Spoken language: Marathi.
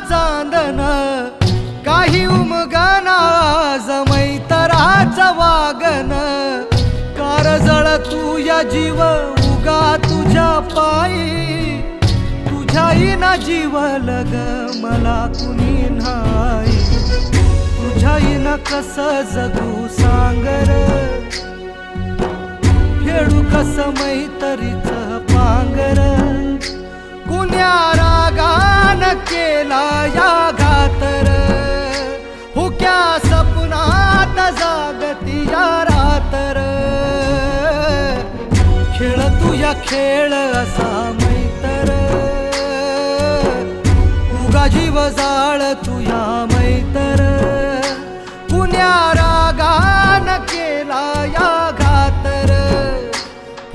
चांदन काही उमगना मैतराच वागन कारजळ तुझ्या जीव उगा तुझ्या पायी तुझ्याईना जीवल ग मला कुणी नाही तुझ्याईना कस जगू सांगर खेळू कस मैतरीच पांगर कुण्या रागान केला या घातर हुक्या सपनात जागती या रातर खेळ तुझ्या खेळ असा मैतर उगा जीव जाळ तुझ्या मैतर